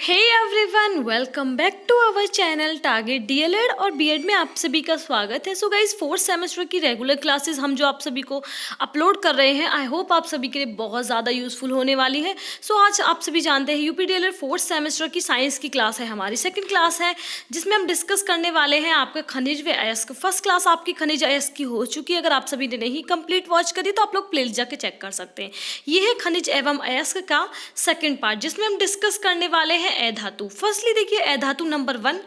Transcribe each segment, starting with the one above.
Hey everyone, welcome back to our channel Target DElEd और BEd में आप सभी का स्वागत है। सो गाइस, फोर्थ सेमेस्टर की रेगुलर क्लासेस हम जो आप सभी को अपलोड कर रहे हैं, आई होप आप सभी के लिए बहुत ज़्यादा यूजफुल होने वाली है। सो आज आप सभी जानते हैं यूपी डीएलएड फोर्थ सेमेस्टर की साइंस की क्लास है, हमारी सेकेंड क्लास है, जिसमें हम डिस्कस करने वाले हैं आपके खनिज व अयस्क। फर्स्ट क्लास आपकी खनिज अयस्क की हो चुकी है, अगर आप सभी ने नहीं कंप्लीट वॉच करी तो आप लोग प्लेलिस्ट जाके चेक कर सकते हैं। ये है खनिज एवं अयस्क का सेकेंड पार्ट, जिसमें हम डिस्कस करने वाले हैं अधातु। फर्स्टली देखिए अधातु नंबर 1,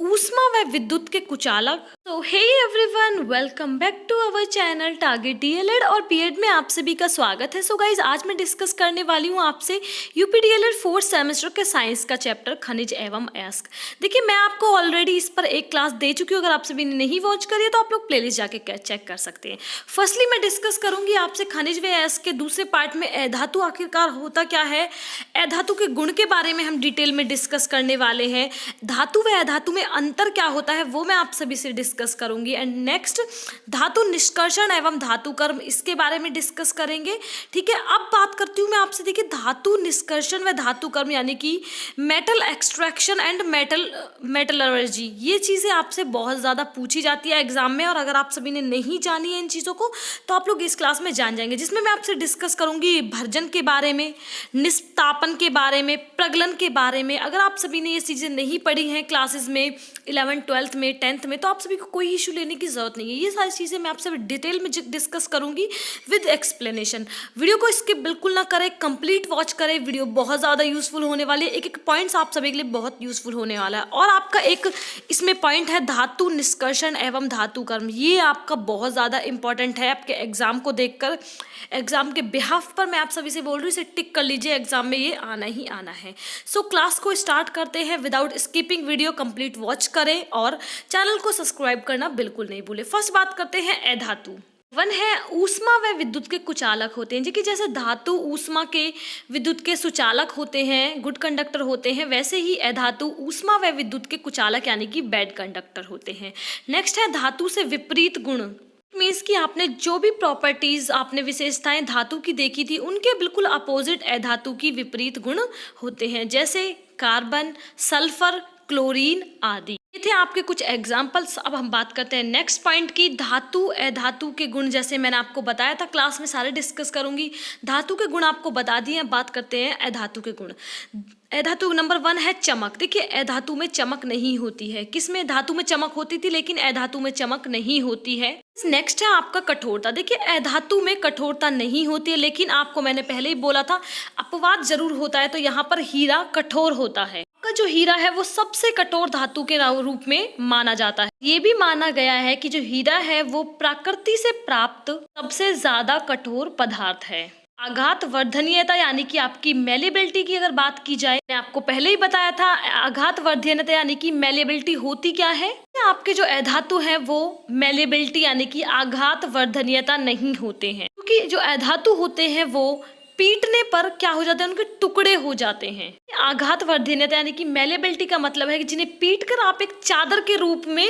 ऊष्मा व विद्युत के कुचालक। तो hey everyone, welcome back to our channel Target DElEd और बीएड में आप सभी का स्वागत है। सो गाइज, आज मैं डिस्कस करने वाली हूँ आपसे यूपी डीएलएड फोर्थ सेमेस्टर के साइंस का चैप्टर खनिज एवं अयस्क। देखिए, मैं आपको ऑलरेडी इस पर एक क्लास दे चुकी हूँ, अगर आप सभी ने नहीं वॉच करी है तो आप लोग प्लेलिस्ट जाके चेक कर सकते हैं। फर्स्टली मैं डिस्कस करूंगी आपसे खनिज व अयस्क के दूसरे पार्ट में अधातु आखिरकार होता क्या है, अधातु के गुण के बारे में हम डिटेल में डिस्कस करने वाले हैं। धातु व अधातु में अंतर क्या होता है वो मैं आप सभी से डिस्कस करूंगी। एंड नेक्स्ट, धातु निष्कर्षण एवं धातु कर्म, इसके बारे में डिस्कस करेंगे। ठीक है, अब बात करती हूँ मैं आपसे। देखिए, धातु निष्कर्षण व धातु कर्म यानी कि मेटल एक्सट्रैक्शन एंड मेटलर्जी, ये चीज़ें आपसे बहुत ज़्यादा पूछी जाती है एग्जाम में, और अगर आप सभी ने नहीं जानी है इन चीज़ों को तो आप लोग इस क्लास में जान जाएंगे, जिसमें मैं आपसे डिस्कस करूंगी भर्जन के बारे में, निस्तापन के बारे में, प्रगलन के बारे में। अगर आप सभी ने ये चीज़ें नहीं पढ़ी हैं क्लासेस में 11th 12th में 10th में, तो आप सभी को कोई इशू लेने की ज़रूरत नहीं है। ये सारी चीज़ें मैं आपसे डिटेल में डिस्कस करूंगी विद एक्सप्लेनेशन। वीडियो को स्किप बिल्कुल ना करें, कंप्लीट वॉच करें, वीडियो बहुत ज़्यादा यूजफुल होने वाली है। एक एक पॉइंट्स आप सभी के लिए बहुत यूजफुल होने वाला है। और आपका एक इसमें पॉइंट है धातु निष्कर्षण एवं धातु कर्म, ये आपका बहुत ज़्यादा इंपॉर्टेंट है आपके एग्जाम को देखकर। एग्जाम के बिहाफ पर मैं आप सभी से बोल रही हूँ, इसे टिक कर लीजिए, एग्जाम में ये आना ही आना है। सो क्लास को स्टार्ट करते हैं without skipping. Video complete watch करें और चैनल को सब्सक्राइब करना बिल्कुल नहीं भूलें। फर्स्ट बात करते हैं अधातु। वन है ऊष्मा व विद्युत के कुचालक होते हैं। जी कि जैसे धातु ऊष्मा के विद्युत के सुचालक होते हैं, गुड कंडक्टर होते हैं, वैसे ही अधातु ऊष्मा व विद्युत के कुचालक यानी कि बैड कंडक्टर होते हैं। नेक्स्ट है धातु से विपरीत गुण। मीन्स कि आपने जो भी प्रॉपर्टीज, आपने विशेषताएं धातु की देखी थी, उनके बिल्कुल अपोजिट अधातु की विपरीत गुण होते हैं, जैसे कार्बन, सल्फर, क्लोरीन आदि। ये थे आपके कुछ एग्जाम्पल्स। अब हम बात करते हैं नेक्स्ट पॉइंट की, धातु अधातु के गुण। जैसे मैंने आपको बताया था क्लास में सारे डिस्कस करूंगी, धातु के गुण आपको बता दिए। बात करते हैं अधातु के गुण। अधातु नंबर 1 है चमक। देखिए, अधातु में चमक नहीं होती है। किसमें? धातु में चमक होती थी, लेकिन अधातु में चमक नहीं होती है। नेक्स्ट है आपका कठोरता। देखिए, अधातु में कठोरता नहीं होती है, लेकिन आपको मैंने पहले ही बोला था अपवाद जरूर होता है। तो यहाँ पर हीरा कठोर होता है। का जो हीरा है वो सबसे कठोर धातु के रूप में माना जाता है। ये भी माना गया है कि जो हीरा है वो प्रकृति से प्राप्त सबसे ज्यादा कठोर पदार्थ है। आघात वर्धनीयता यानी कि आपकी मेलेबिलिटी की अगर बात की जाए, मैंने आपको पहले ही बताया था आघात वर्धनीयता यानी कि मेलेबिलिटी होती क्या है। आपके जो अधातु है वो मेलेबिलिटी यानी कि आघात वर्धनीयता नहीं होते हैं, क्योंकि जो अधातु होते हैं वो पीटने पर क्या हो जाते हैं, उनके टुकड़े हो जाते हैं। आघात वर्धनीयता यानी कि मेलेबिलिटी का मतलब है कि जिन्हें पीट कर आप एक चादर के रूप में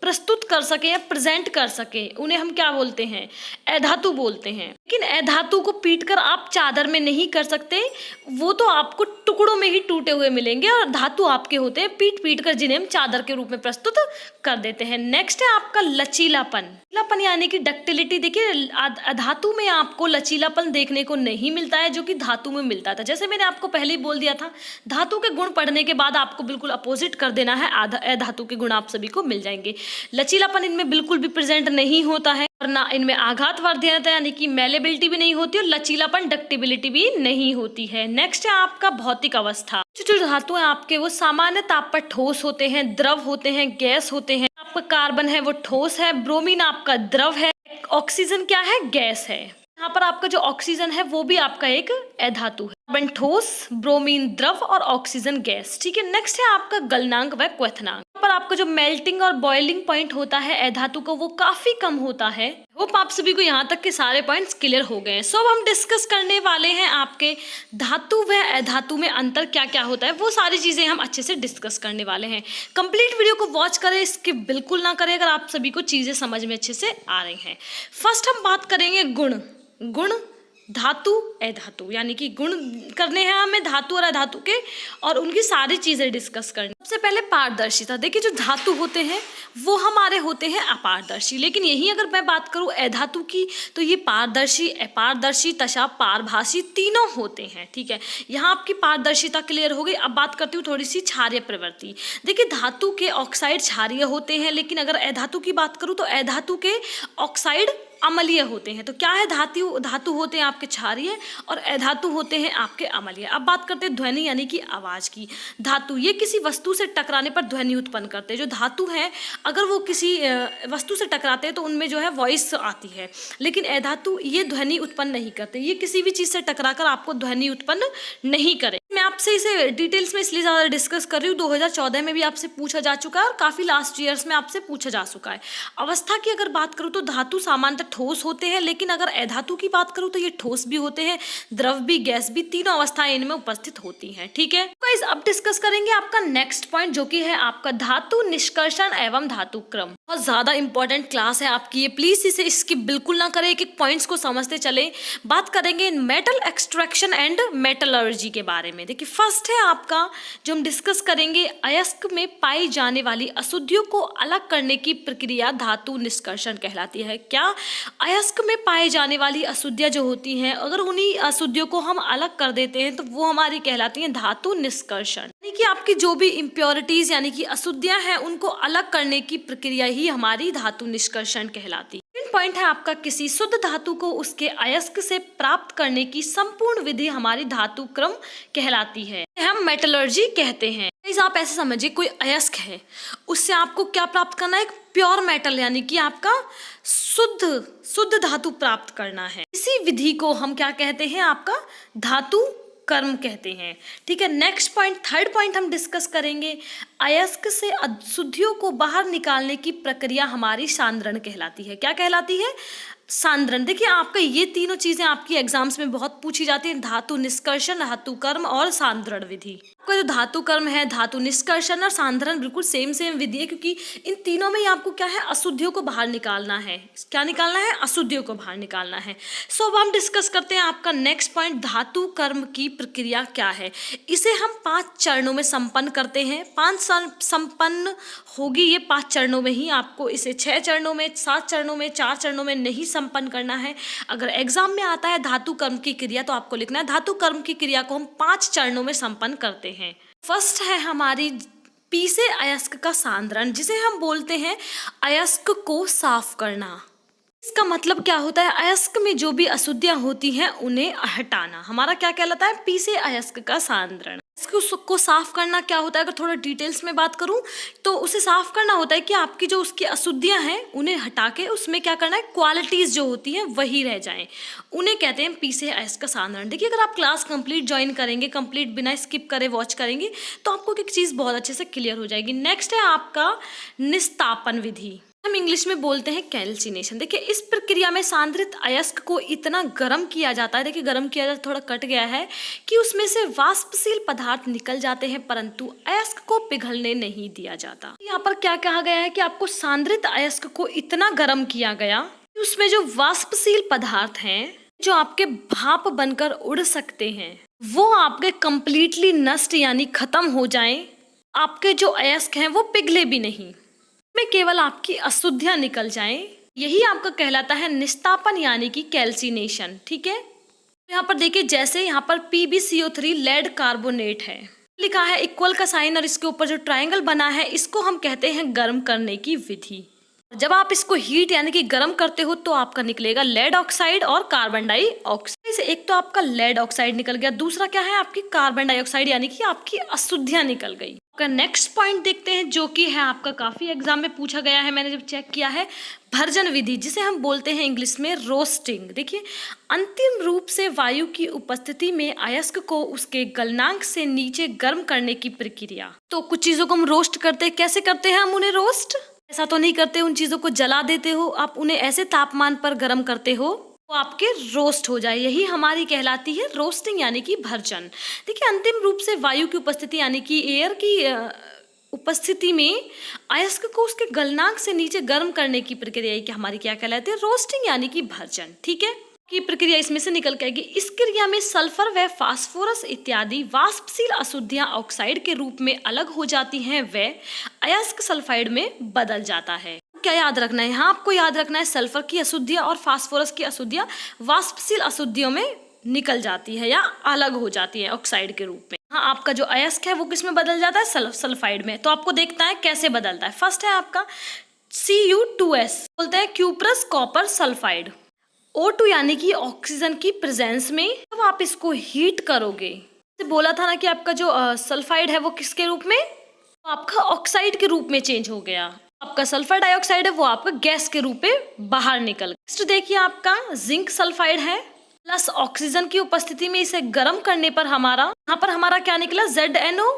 प्रस्तुत कर सके या प्रेजेंट कर सके, उन्हें हम क्या बोलते हैं? अधातु बोलते हैं। लेकिन अधातु को पीटकर आप चादर में नहीं कर सकते, वो तो आपको टुकड़ों में ही टूटे हुए मिलेंगे। और धातु आपके होते हैं पीट पीट कर, जिन्हें हम चादर के रूप में प्रस्तुत कर देते हैं। नेक्स्ट है आपका लचीलापन। लचीलापन यानी कि डक्टिलिटी। देखिए, अधातु में आपको लचीलापन देखने को नहीं मिलता है, जो कि धातु में मिलता था। जैसे मैंने आपको पहले ही बोल दिया था, धातु के गुण पढ़ने के बाद आपको बिल्कुल अपोजिट कर देना है, अधातु के गुण आप सभी को मिल जाएंगे। लचीलापन इनमें बिल्कुल भी प्रेजेंट नहीं होता है, और ना इनमें आघात वर्धनीयता यानी कि मेलेबिलिटी भी नहीं होती, और लचीलापन डक्टिबिलिटी भी नहीं होती है। नेक्स्ट है आपका भौतिक अवस्था। जो धातु है आपके वो सामान्य ताप पर ठोस होते हैं, द्रव होते हैं, गैस होते हैं। आपका कार्बन है वो ठोस है, ब्रोमीन आपका द्रव है, ऑक्सीजन क्या है? गैस है। यहाँ पर आपका जो ऑक्सीजन है वो भी आपका एक अधातु है। कार्बन ठोस, ब्रोमीन द्रव और ऑक्सीजन गैस। ठीक है, नेक्स्ट है आपका गलनांक व क्वथनांक। पर आपका जो मेल्टिंग और बॉइलिंग पॉइंट होता है अधातु का वो काफी कम होता है। होप आप सभी को यहाँ तक के सारे पॉइंट्स क्लियर हो गए हैं। सो अब हम डिस्कस करने वाले हैं आपके धातु व अधातु में अंतर क्या क्या होता है, वो सारी चीजें हम अच्छे से डिस्कस करने वाले हैं। कंप्लीट वीडियो को वॉच करें, इसके बिल्कुल ना करें अगर आप सभी को चीजें समझ में अच्छे से आ रही हैं। फर्स्ट हम बात करेंगे गुण। गुण धातु अधातु, यानी कि गुण करने हैं हमें धातु और अधातु के, और उनकी सारी चीजें डिस्कस करनी। सबसे पहले पारदर्शिता। देखिए जो धातु होते हैं वो हमारे होते हैं अपारदर्शी, लेकिन यही अगर मैं बात करूं अधातु की तो ये पारदर्शी, अपारदर्शी तथा पारभासी तीनों होते हैं। ठीक है, यहाँ आपकी पारदर्शिता क्लियर हो गई। अब बात करती हूँ थोड़ी सी क्षारीय प्रवृत्ति। देखिए धातु के ऑक्साइड क्षारीय होते हैं, लेकिन अगर अधातु की बात करूँ तो अधातु के ऑक्साइड अम्लीय होते हैं। तो क्या है, धातु धातु होते हैं आपके क्षारीय और अधातु होते हैं आपके अम्लीय। अब बात करते हैं ध्वनि यानी कि आवाज की। धातु ये किसी वस्तु से टकराने पर ध्वनि उत्पन्न करते हैं। जो धातु हैं अगर वो किसी वस्तु से टकराते हैं तो उनमें जो है वॉइस आती है, लेकिन अधातु ये ध्वनि उत्पन्न नहीं करते। ये किसी भी चीज से टकराकर आपको ध्वनि उत्पन्न नहीं करे। मैं आपसे इसे डिटेल्स में इसलिए ज़्यादा डिस्कस कर रही हूँ, 2014 में भी आपसे पूछा जा चुका है और काफ़ी लास्ट ईयर्स में आपसे पूछा जा चुका है। अवस्था की अगर बात करूँ तो धातु सामान्यतः ठोस होते हैं, लेकिन अगर अधातु की बात करूँ तो ये ठोस भी होते हैं, द्रव भी, गैस भी, तीनों अवस्थाएं इनमें उपस्थित होती हैं। ठीक है गाइस, अब डिस्कस करेंगे आपका नेक्स्ट पॉइंट जो कि है आपका धातु निष्कर्षण एवं धातु क्रम। बहुत ज़्यादा इंपॉर्टेंट क्लास है आपकी ये, प्लीज़ इसे इसकी बिल्कुल ना करें, एक एक पॉइंट्स को समझते चलें। बात करेंगे मेटल एक्सट्रैक्शन एंड मेटलर्जी के बारे में। देखिए फर्स्ट है आपका जो हम डिस्कस करेंगे, अयस्क में पाई जाने वाली अशुद्धियों को अलग करने की प्रक्रिया धातु निष्कर्षण कहलाती है। क्या, अयस्क में पाई जाने वाली अशुद्धियाँ जो होती हैं अगर उन्हीं अशुद्धियों को हम अलग कर देते हैं तो वो हमारी कहलाती हैं धातु निष्कर्षण। यानी कि आपकी जो भी इम्प्योरिटीज यानी कि अशुद्धियाँ हैं उनको अलग करने की प्रक्रिया ही हमारी धातु निष्कर्षण कहलाती है। पॉइंट है आपका, किसी शुद्ध धातु को उसके अयस्क से प्राप्त करने की संपूर्ण विधि हमारी धातु क्रम कहलाती है, हम मेटलर्जी कहते हैं। आप ऐसे समझिए कोई अयस्क है, उससे आपको क्या प्राप्त करना है, एक प्योर मेटल यानी कि आपका शुद्ध धातु प्राप्त करना है। इसी विधि को हम क्या कहते हैं, आपका धातु कर्म कहते हैं। ठीक है, नेक्स्ट पॉइंट, थर्ड पॉइंट हम डिस्कस करेंगे, अयस्क से अशुद्धियों को बाहर निकालने की प्रक्रिया हमारी सांद्रण कहलाती है। क्या कहलाती है, सांद्रण। देखिए आपका ये तीनों चीजें आपकी एग्जाम्स में बहुत पूछी जाती है, धातु निष्कर्षण, धातु कर्म और सांद्रण विधि। आपका जो धातु कर्म है, धातु निष्कर्षण और सांद्रण बिल्कुल सेम विधि है, क्योंकि इन तीनों में ही आपको क्या है, अशुद्धियों को बाहर निकालना है। क्या निकालना है, अशुद्धियों को बाहर निकालना है। सो अब हम डिस्कस करते हैं आपका नेक्स्ट पॉइंट, धातु कर्म की प्रक्रिया क्या है। इसे हम 5 चरणों में संपन्न करते हैं। 5 संपन्न होगी ये 5 चरणों में ही, आपको इसे 6 चरणों में, 7 चरणों में, 4 चरणों में नहीं संपन्न करना है। अगर एग्जाम में आता है धातु कर्म की क्रिया तो आपको लिखना है धातु कर्म की क्रिया को हम 5 चरणों में संपन्न करते हैं। फर्स्ट है हमारी पीसे अयस्क का सांद्रण, जिसे हम बोलते हैं अयस्क को साफ करना। इसका मतलब क्या होता है, अयस्क में जो भी अशुद्धियां होती हैं उन्हें हटाना, हमारा क्या कहलाता है, पीसे अयस्क का सांद्रण। इसको साफ करना क्या होता है, अगर थोड़ा डिटेल्स में बात करूं तो उसे साफ करना होता है कि आपकी जो उसकी अशुद्धियां हैं उन्हें हटा के उसमें क्या करना है, क्वालिटीज जो होती हैं वही रह जाएं, उन्हें कहते हैं पीसे अयस्क का सांद्रण। देखिए अगर आप क्लास कंप्लीट ज्वाइन करेंगे, कंप्लीट बिना स्किप करे वॉच करेंगे तो आपको एक चीज़ बहुत अच्छे से क्लियर हो जाएगी। नेक्स्ट है आपका निस्तापन विधि, हम इंग्लिश में बोलते हैं कैल्सिनेशन। देखिए इस प्रक्रिया में सांद्रित अयस्क को इतना गर्म किया जाता है, देखिए गर्म किया जाता, थोड़ा कट गया है, कि उसमें से वाष्पशील पदार्थ निकल जाते हैं, परंतु अयस्क को पिघलने नहीं दिया जाता। यहाँ पर क्या कहा गया है कि आपको सांद्रित अयस्क को इतना गर्म किया गया कि उसमें जो वाष्पशील पदार्थ हैं जो आपके भाप बनकर उड़ सकते हैं वो आपके कंप्लीटली नष्ट यानी खत्म हो जाएं, आपके जो अयस्क हैं वो पिघले भी नहीं, में केवल आपकी अशुद्धियां निकल जाएं, यही आपका कहलाता है निस्तापन यानी कि कैल्सिनेशन। ठीक है, यहाँ पर देखिए जैसे यहाँ पर PbCO3 लेड कार्बोनेट है, लिखा है इक्वल का साइन और इसके ऊपर जो ट्रायंगल बना है इसको हम कहते हैं गर्म करने की विधि। जब आप इसको हीट यानी कि गर्म करते हो तो आपका निकलेगा लेड ऑक्साइड और कार्बन डाइऑक्साइड। एक तो आपका लेड ऑक्साइड निकल गया, दूसरा क्या है, आपकी कार्बन डाइऑक्साइड यानी कि आपकी अशुद्धियां निकल गई। आपका नेक्स्ट पॉइंट देखते हैं जो कि है आपका काफी एग्जाम में पूछा गया है, मैंने जब चेक किया है, भर्जन विधि, जिसे हम बोलते हैं इंग्लिश में रोस्टिंग। देखिए अंतिम रूप से वायु की उपस्थिति में अयस्क को उसके गलनांक से नीचे गर्म करने की प्रक्रिया। तो कुछ चीजों को हम रोस्ट करते हैं, कैसे करते हैं हम उन्हें रोस्ट, ऐसा तो नहीं करते उन चीजों को जला देते हो, आप उन्हें ऐसे तापमान पर गर्म करते हो वो आपके रोस्ट हो जाए, यही हमारी कहलाती है रोस्टिंग यानी कि भर्जन। देखिए अंतिम रूप से वायु की उपस्थिति यानी कि एयर की उपस्थिति में अयस्क को उसके गलनांक से नीचे गर्म करने की प्रक्रिया की हमारी क्या कहलाती है, रोस्टिंग यानी कि भर्जन। ठीक है, की प्रक्रिया इसमें से निकल के आएगी। इस क्रिया में सल्फर व फास्फोरस इत्यादि वाष्पशील अशुद्धियां ऑक्साइड के रूप में अलग हो जाती हैं व अयस्क सल्फाइड में बदल जाता है। क्या याद रखना है यहाँ? आपको याद रखना है सल्फर की अशुद्धियां और फास्फोरस की अशुद्धियां वाष्पशील अशुद्धियों में निकल जाती है या अलग हो जाती है ऑक्साइड के रूप में। हाँ, आपका जो अयस्क है वो किस में बदल जाता है? सल्फाइड में। तो आपको देखना है कैसे बदलता है। फर्स्ट है आपका Cu2S, बोलते हैं क्यूप्रस कॉपर सल्फाइड। O2 यानी कि ऑक्सीजन की प्रेजेंस में जब आप इसको हीट करोगे, तो बोला था ना कि आपका जो सल्फाइड है वो किसके रूप में? तो आपका ऑक्साइड के रूप में चेंज हो गया। आपका सल्फर डाइऑक्साइड है वो आपका गैस के रूप में बाहर निकल गया। नेक्स्ट देखिए आपका जिंक सल्फाइड है, प्लस ऑक्सीजन की उपस्थिति में इसे गर्म करने पर यहाँ पर हमारा क्या निकला? ZNO,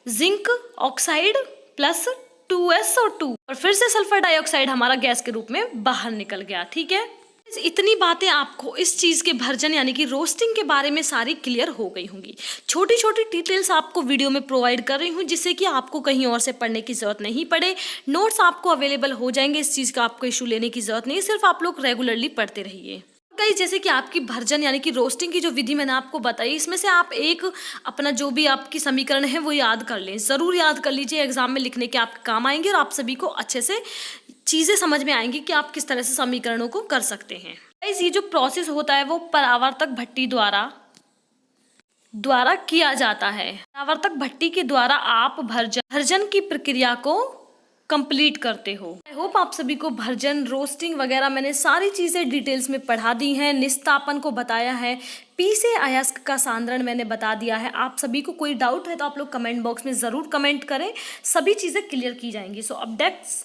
zinc oxide plus 2SO2 और फिर से सल्फर डाइऑक्साइड हमारा गैस के रूप में बाहर निकल गया। ठीक है, इतनी बातें आपको इस चीज के भर्जन यानी कि रोस्टिंग के बारे में सारी क्लियर हो गई होंगी। छोटी छोटी डिटेल्स आपको वीडियो में प्रोवाइड कर रही हूँ जिससे कि आपको कहीं और से पढ़ने की जरूरत नहीं पड़े। नोट्स आपको अवेलेबल हो जाएंगे, इस चीज का आपको इशू लेने की जरूरत नहीं, सिर्फ आप लोग रेगुलरली पढ़ते रहिए। गाइस, जैसे कि आपकी भर्जन यानी कि रोस्टिंग की जो विधि मैंने आपको बताई, इसमें से आप एक अपना जो भी आपकी समीकरण है वो याद कर लें, ज़रूर याद कर लीजिए, एग्जाम में लिखने के आपके काम आएंगे और आप सभी को अच्छे से चीज़ें समझ में आएंगी कि आप किस तरह से समीकरणों को कर सकते हैं। गाइस, ये जो प्रोसेस होता है वो परावर्तक भट्टी द्वारा किया जाता है। परावर्तक भट्टी के द्वारा आप भर्जन की प्रक्रिया को कंप्लीट करते हो। आई होप आप सभी को भर्जन, रोस्टिंग वगैरह मैंने सारी चीज़ें डिटेल्स में पढ़ा दी हैं, निस्तापन को बताया है, पी से अयस्क का सांद्रण मैंने बता दिया है। आप सभी को कोई डाउट है तो आप लोग कमेंट बॉक्स में ज़रूर कमेंट करें, सभी चीज़ें क्लियर की जाएंगी। सो अब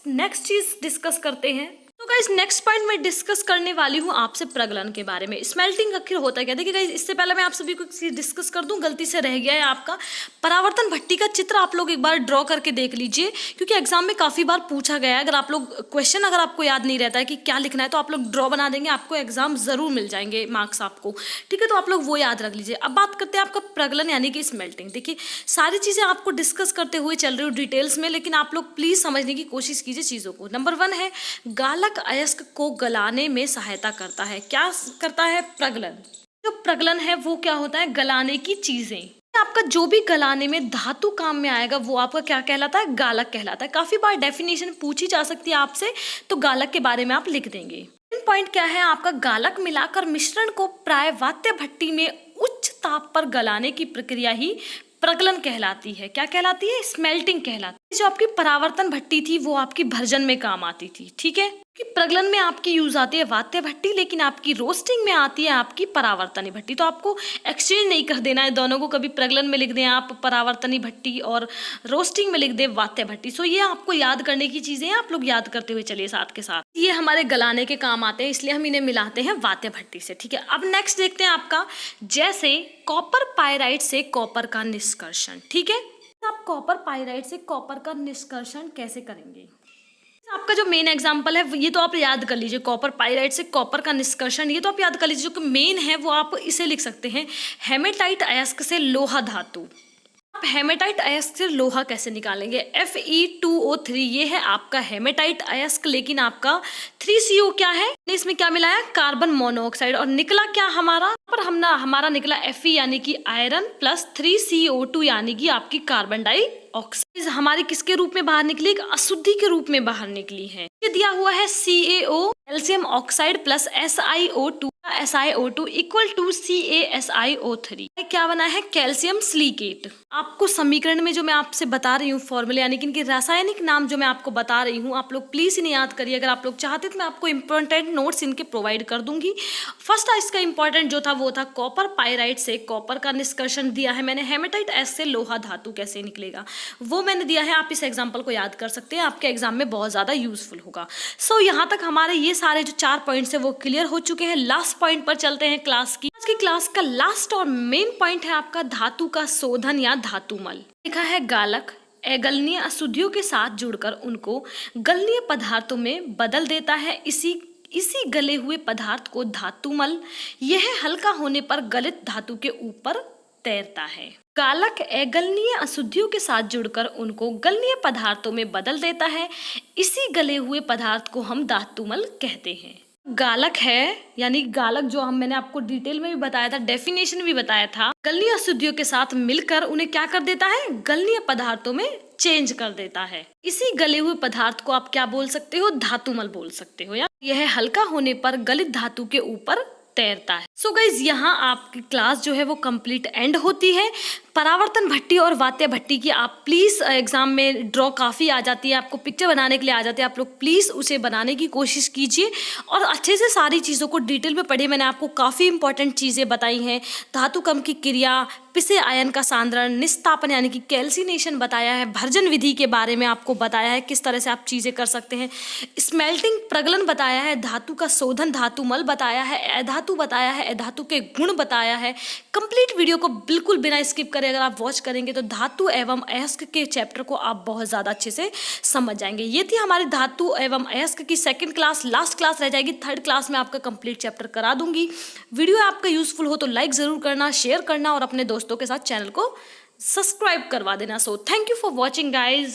नेक्स्ट चीज़ डिस्कस करते हैं। तो गाइस, नेक्स्ट पॉइंट मैं डिस्कस करने वाली हूँ आपसे प्रगलन के बारे में। स्मेल्टिंग आखिर होता है क्या? देखिए गाइस, इससे पहले मैं आप सभी को डिस्कस कर दूं, गलती से रह गया है आपका परावर्तन भट्टी का चित्र आप लोग एक बार ड्रॉ करके देख लीजिए, क्योंकि एग्जाम में काफ़ी बार पूछा गया है। अगर आप लोग क्वेश्चन अगर आपको याद नहीं रहता है कि क्या लिखना है तो आप लोग ड्रॉ बना देंगे, आपको एग्जाम ज़रूर मिल जाएंगे मार्क्स आपको। ठीक है, तो आप लोग वो याद रख लीजिए। अब बात करते हैं आपका प्रगलन यानी कि स्मेल्टिंग। देखिए, सारी चीज़ें आपको डिस्कस करते हुए चल रही हूँ डिटेल्स में, लेकिन आप लोग प्लीज़ समझने की कोशिश कीजिए चीज़ों को। नंबर 1 है गालक अयस्क को गलाने में सहायता करता है। क्या करता है? प्रगलन। जो प्रगलन है वो क्या होता है? गलाने की चीजें। आपका जो भी गलाने में धातु काम में आएगा वो आपका क्या कहलाता है? गालक कहलाता है। काफी बार डेफिनेशन पूछी जा सकती है आपसे, तो गालक के बारे में आप लिख देंगे। पॉइंट क्या है आपका? गालक मिलाकर मिश्रण को प्राय वात्य भट्टी में उच्च ताप पर गलाने की प्रक्रिया ही प्रगलन कहलाती है। क्या कहलाती है? स्मेल्टिंग कहलाती है। जो आपकी परावर्तन भट्टी थी वो आपकी भर्जन में काम आती थी। ठीक है, कि प्रगलन में आपकी यूज आती है वात्य भट्टी, लेकिन आपकी रोस्टिंग में आती है आपकी परावर्तनी भट्टी। तो आपको एक्सचेंज नहीं कर देना है दोनों को, कभी प्रगलन में लिख दें आप परावर्तनी भट्टी और रोस्टिंग में लिख दें वात्य भट्टी। सो ये आपको याद करने की चीजें हैं, आप लोग याद करते हुए चलिए साथ के साथ। ये हमारे गलाने के काम आते हैं, इसलिए हम इन्हें मिलाते हैं वात्य भट्टी से। ठीक है, अब नेक्स्ट देखते हैं आपका जैसे कॉपर पाइराइट से कॉपर का निष्कर्षण। ठीक है, आप कॉपर पाइराइट से कॉपर का निष्कर्षण कैसे करेंगे? आपका जो मेन एग्जांपल है ये तो आप याद कर लीजिए, कॉपर पाइराइट से कॉपर का निष्कर्षण, ये तो आप याद कर लीजिए। जो कि मेन है वो आप इसे लिख सकते हैं, हेमेटाइट अयस्क से लोहा धातु। आप हेमेटाइट अयस्क से लोहा कैसे निकालेंगे? Fe2O3 ये है आपका हेमेटाइट अयस्क, लेकिन आपका 3CO क्या है? इसमें क्या मिलाया? Carbon monoxide. और निकला क्या हमारा? पर हमारा निकला Fe यानी कि आयरन प्लस 3CO2 यानी कि आपकी कार्बन डाइऑक्साइड हमारी किसके रूप में बाहर निकली? एक अशुद्धि के रूप में बाहर निकली है। ये दिया हुआ है CaO calcium oxide plus SiO2 equal to CaSiO3। क्या बना है? Calcium silicate. आपको समीकरण में जो मैं आपसे बता रही हूँ फॉर्मूले यानी कि इनके रासायनिक नाम जो मैं आपको बता रही हूँ, आप लोग प्लीज इन्हें याद करिए। अगर आप लोग चाहते तो मैं आपको इंपॉर्टेंट नोट्स इनके प्रोवाइड कर दूंगी। फर्स्ट इसका इंपॉर्टेंट जो था वो था कॉपर पाइराइट से कॉपर का निष्कर्षण दिया है मैंने। हेमेटाइट अयस्क से लोहा धातु कैसे निकलेगा वो मैंने दिया है। आप इस एग्जाम्पल को याद कर सकते हैं, आपके एग्जाम में बहुत ज्यादा यूजफुल होगा। सो यहाँ तक हमारे ये सारे जो 4 पॉइंट्स है वो क्लियर हो चुके हैं। लास्ट पॉइंट पर चलते हैं क्लास की। आज की क्लास का लास्ट और मेन पॉइंट है आपका धातु का शोधन या धातुमल। लिखा है गालक अगलनीय अशुद्धियों के साथ जुड़कर उनको गलनीय पदार्थों में बदल देता है। इसी गले हुए पदार्थ को धातुमल, यह हल्का होने पर गलित धातु के ऊपर तैरता है। गालक अगलनीय अशुद्धियों के साथ जुड़कर उनको गलनीय पदार्थों में बदल देता है। इसी गले हुए पदार्थ को हम धातुमल कहते हैं। गालक है, यानी गालक जो मैंने आपको डिटेल में भी बताया था, डेफिनेशन भी बताया था, गलनीय अशुद्धियों के साथ मिलकर उन्हें क्या कर देता है, गलनीय पदार्थों में चेंज कर देता है। इसी गले हुए पदार्थ को आप क्या बोल सकते हो, धातुमल बोल सकते हो, या यह हल्का होने पर गलित धातु के ऊपर तैरता है। सो गाइज, यहाँ आपकी क्लास जो है वो कंप्लीट एंड होती है। परावर्तन भट्टी और वात्या भट्टी की आप प्लीज़ एग्जाम में ड्रॉ काफ़ी आ जाती है, आपको पिक्चर बनाने के लिए आ जाती है, आप लोग प्लीज़ उसे बनाने की कोशिश कीजिए और अच्छे से सारी चीज़ों को डिटेल में पढ़िए। मैंने आपको काफ़ी इंपॉर्टेंट चीज़ें बताई हैं, धातु कम की क्रिया, पिसे आयन का सांद्रण, निस्तापन यानी कि कैल्सिनेशन बताया है, भर्जन विधि के बारे में आपको बताया है किस तरह से आप चीज़ें कर सकते हैं, स्मेल्टिंग प्रगलन बताया है, धातु का शोधन धातुमल बताया है, अधातु बताया है, अधातु के गुण बताया है। कंप्लीट वीडियो को बिल्कुल बिना स्किप करे अगर आप वॉच करेंगे तो धातु एवं अयस्क के चैप्टर को आप बहुत ज़्यादा अच्छे से समझ जाएंगे। ये थी हमारी धातु एवं अयस्क की सेकंड क्लास, लास्ट क्लास रह जाएगी, थर्ड क्लास में आपका कंप्लीट चैप्टर करा दूंगी। वीडियो आपका यूजफुल हो तो लाइक ज़रूर करना, शेयर करना और अपने दोस्तों के साथ चैनल को सब्सक्राइब करवा देना। So thank you for watching guys.